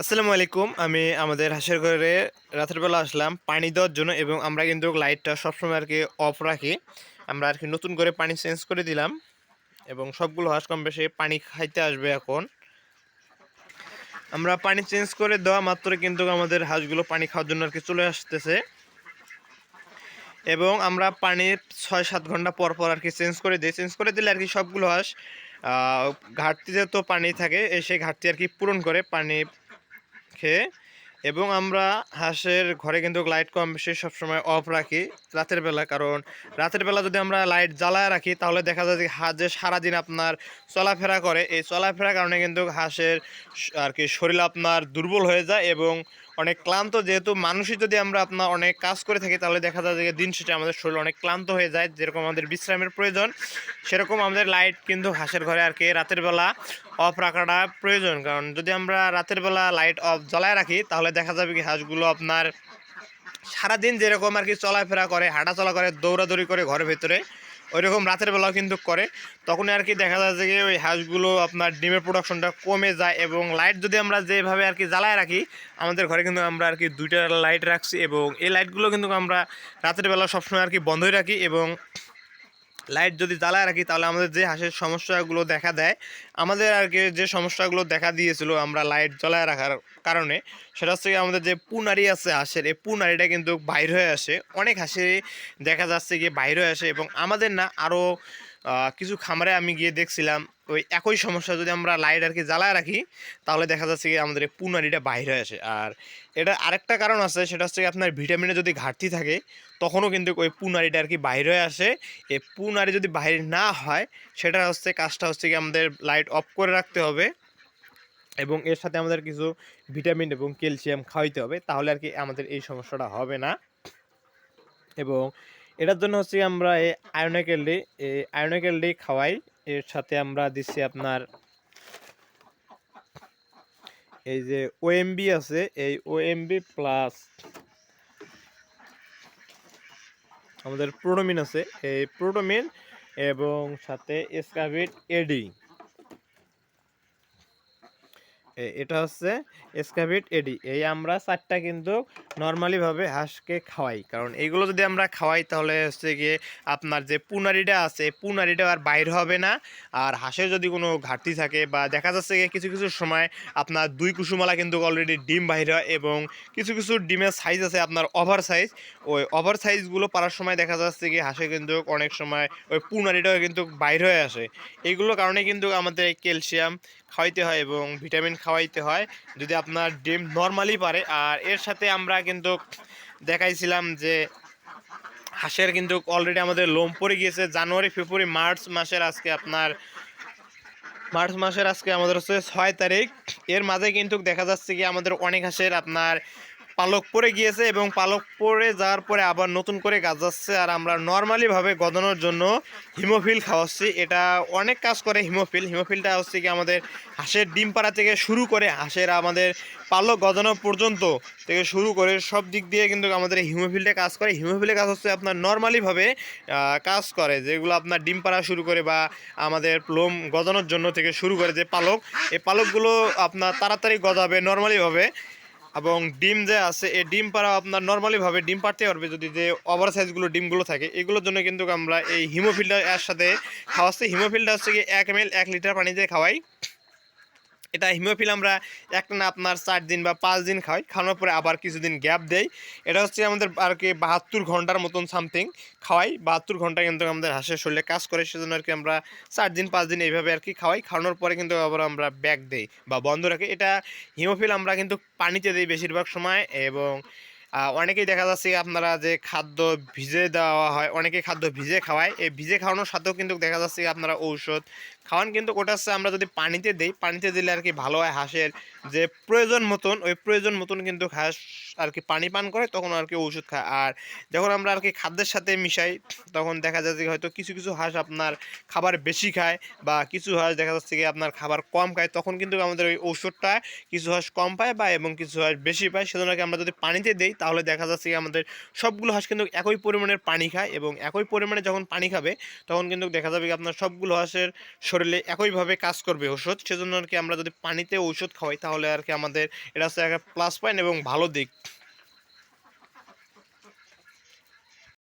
আসসালামু আলাইকুম। আমি আমাদের হাঁসের ঘরে রাতের বেলা আসলাম পানি দেওয়ার জন্য এবং আমরা কিন্তু লাইটটা সবসময় আরকি অফ রাখি। আমরা আরকি নতুন করে পানি চেঞ্জ করে দিলাম এবং সবগুলো হাঁস কম বেশি পানি খাইতে আসবে এখন। আমরা পানি চেঞ্জ করে দেওয়া মাত্রই কিন্তু আমাদের হাঁসগুলো পানি খাওয়ার জন্য আরকি চলে আসতেছে এবং আমরা পানির ৬-৭ ঘন্টা পর, পর আরকি চেঞ্জ করে দেই। চেঞ্জ করে দিলে আরকি সবগুলো হাঁস আ ঘাটতিতে তো পানি থাকে, সেই ঘাটতি আরকি পূরণ করে পানি খেয়ে। এবং আমরা হাঁসের ঘরে কিন্তু লাইট কম বেশি সবসময় অফ রাখি রাতের বেলা। কারণ রাতের বেলা যদি আমরা লাইট জ্বালায় রাখি তাহলে দেখা যায় যে হাঁস যে সারাদিন আপনার চলাফেরা করে, এই চলাফেরার কারণে কিন্তু হাঁসের আর কি শরীর আপনার দুর্বল হয়ে যায় এবং অনেক ক্লান্ত। যেহেতু মানুষই যদি আমরা আপনার অনেক কাজ করে থাকি তাহলে দেখা যায় যে দিন শেষে আমাদের শরীর অনেক ক্লান্ত হয়ে যায়, যেরকম আমাদের বিশ্রামের প্রয়োজন সেরকম আমাদের লাইট কিন্তু হাঁসের ঘরে আর কি রাতের বেলা অফ রাখাটা প্রয়োজন। কারণ যদি আমরা রাতের বেলা লাইট অফ জ্বালায় রাখি তাহলে দেখা যাবে কি হাঁসগুলো আপনার সারাদিন যেরকম আর কি চলাফেরা করে, হাঁটাচলা করে, দৌড়াদৌড়ি করে ঘরের ভেতরে, ওইরকম রাতের বেলাও কিন্তু করে। তখনই আর কি দেখা যাচ্ছে যে ওই হাঁসগুলো আপনার ডিমের প্রোডাকশনটা কমে যায়। এবং লাইট যদি আমরা যেভাবে আর কি জ্বালায় রাখি, আমাদের ঘরে কিন্তু আমরা আর কি 2টা লাইট রাখছি এবং এই লাইটগুলো কিন্তু আমরা রাতের বেলা সবসময় আর কি বন্ধই রাখি। এবং লাইট যদি জ্বালায় রাখি তাহলে আমাদের যে হাঁসের সমস্যাগুলো দেখা দেয়, আমাদের আর কি যে সমস্যাগুলো দেখা দিয়েছিল আমরা লাইট জ্বালায় রাখার কারণে, সেটা হচ্ছে কি আমাদের যে পুনারি আছে হাঁসের, এই পুনারিটা কিন্তু বাইর হয়ে আসে। অনেক হাঁসেরই দেখা যাচ্ছে গিয়ে বাইর হয়ে আসে এবং আমাদের না আরও কিছু খামারে আমি গিয়ে দেখছিলাম ওই একই সমস্যা। যদি আমরা লাইট আর কি জ্বালায় রাখি তাহলে দেখা যাচ্ছে কি আমাদের এই পুনারিটা বাইর হয়ে আসে। আর এটা আরেকটা কারণ আছে, সেটা হচ্ছে কি আপনার ভিটামিনের যদি ঘাটতি থাকে তখনও কিন্তু ওই পুনারিটা আর কি বাইর হয়ে আসে। এই পুনারি যদি বাইরে না হয়, সেটা হচ্ছে কাজটা হচ্ছে কি আমাদের লাইট অফ করে রাখতে হবে এবং এর সাথে আমাদের কিছু ভিটামিন এবং ক্যালসিয়াম খাওয়াইতে হবে, তাহলে আর কি আমাদের এই সমস্যাটা হবে না। এবং এটার জন্য হচ্ছে আমরা এই আয়োনিক এলডি খাওয়াই। এর সাথে আমরা দিচ্ছি আপনার এই যে ওএমবি আছে, এই ওএমবি প্লাস আমাদের প্রোটোমিন আছে, এই প্রোটোমিন এবং সাথে এসকাভিট এডি, এটা হচ্ছে এসকাভিট এডি। এই আমরা 4টা কিন্তু নর্মালিভাবে হাঁসকে খাওয়াই। কারণ এইগুলো যদি আমরা খাওয়াই তাহলে হচ্ছে গিয়ে আপনার যে পুনারিটা আছে, পুনারিটা আর বাইর হবে না। আর হাঁসের যদি কোনো ঘাটতি থাকে বা দেখা যাচ্ছে গিয়ে কিছু কিছু সময় আপনার 2 কুসুমালা কিন্তু অলরেডি ডিম বাহির হয় এবং কিছু কিছু ডিমের সাইজ আছে আপনার ওভার সাইজ। ওই ওভার সাইজগুলো পারার সময় দেখা যাচ্ছে কি হাঁসে কিন্তু অনেক সময় ওই পুনারিটাও কিন্তু বাইর হয়ে আসে। এইগুলোর কারণে কিন্তু আমাদের ক্যালসিয়াম খাওয়াইতে হয় এবং ভিটামিন খাওয়াইতে হয় যদি আপনার ডিম নর্মালি পারে। আর এর সাথে আমরা কিন্তু দেখাইছিলাম যে হাঁসের কিন্তু অলরেডি আমাদের লোম পড়ে গিয়েছে জানুয়ারি, ফেব্রুয়ারি, মার্চ মাসের আজকে আমাদের হচ্ছে 6 তারিখ। এর মাঝে কিন্তু দেখা যাচ্ছে কি আমাদের অনেক হাঁসের আপনার পালক পড়ে গিয়েছে এবং পালক পড়ে যাওয়ার পরে আবার নতুন করে গাছ আর আমরা নর্মালিভাবে গজানোর জন্য হিমোফিল খাওয়াচ্ছি। এটা অনেক কাজ করে হিমোফিলটা হচ্ছে কি আমাদের হাঁসের ডিম পাড়া থেকে শুরু করে হাঁসের আমাদের পালক গজানো পর্যন্ত থেকে শুরু করে সব দিক দিয়ে কিন্তু আমাদের এই হিমোফিলটা কাজ করে। হিমোফিলের কাজ হচ্ছে আপনার নর্মালিভাবে কাজ করে, যেগুলো আপনার ডিম পাড়া শুরু করে বা আমাদের লোম গজানোর জন্য থেকে শুরু করে যে পালক, এই পালকগুলো আপনার তাড়াতাড়ি গজাবে নর্মালিভাবে। এবং ডিম যে আছে এই ডিম পাড়া আপনার নর্মালিভাবে ডিম পাড়তে পারবে যদি যে ওভার সাইজগুলো ডিমগুলো থাকে। এগুলোর জন্য কিন্তু আমরা এই হিমোফিলটা এর সাথে খাওয়াচ্ছি। হিমোফিলটা হচ্ছে কি 1 ml 1 লিটার পানিতে খাওয়াই। এটা হিমোফিল আমরা একটানা আপনার 4 দিন বা 5 দিন খাই, খাওয়ানোর পরে আবার কিছুদিন গ্যাপ দেই। এটা হচ্ছে আমাদের আর কি 72 ঘন্টার মতন সামথিং খাওয়াই। 72 ঘন্টা কিন্তু আমাদের হাঁসের শরীরে কাজ করে, সেজন্য আর কি আমরা 4 দিন 5 দিন এইভাবে আর কি খাওয়াই। খাওয়ানোর পরে কিন্তু আবার আমরা ব্যাক দেই বা বন্ধ রাখি। এটা হিমোফিল আমরা কিন্তু পানিতে দিই বেশিরভাগ সময়। এবং অনেকেই দেখা যাচ্ছে আপনারা যে খাদ্য ভিজে দেওয়া হয়, অনেকেই খাদ্য ভিজে খাওয়ায়। এই ভিজে খাওয়ানোর সাথেও কিন্তু দেখা যাচ্ছে আপনারা ঔষধ খাওয়ান, কিন্তু ওটা হচ্ছে আমরা যদি পানিতে দিই, পানিতে দিলে আর কি ভালো হয়। হাঁসের যে প্রয়োজন মতন ওই প্রয়োজন মতন কিন্তু হাঁস আর কি পানি পান করে, তখন আর কি ওষুধ খায়। আর যখন আমরা আর কি খাদ্যের সাথে মিশাই তখন দেখা যায় যে হয়তো কিছু কিছু হাঁস আপনার খাবার বেশি খায় বা কিছু হাঁস দেখা যাচ্ছে কি আপনার খাবার কম খায়, তখন কিন্তু আমাদের ওই ওষুধটা কিছু হাঁস কম পায় বা এবং কিছু হাঁস বেশি পায়। সেজন্য কি আমরা যদি পানিতে দিই তাহলে দেখা যাচ্ছে কি আমাদের সবগুলো হাঁস কিন্তু একই পরিমাণের পানি খায় এবং একই পরিমাণে যখন পানি খাবে তখন কিন্তু দেখা যাবে কি আপনার সবগুলো হাঁসের শরীর শরীরে একইভাবে কাজ করবে ওষুধ। সেজন্য আরকি আমরা যদি পানিতে ঔষধ খাওয়াই তাহলে আরকি আমাদের এটা হচ্ছে একটা প্লাস পয়েন্ট এবং ভালো দিক।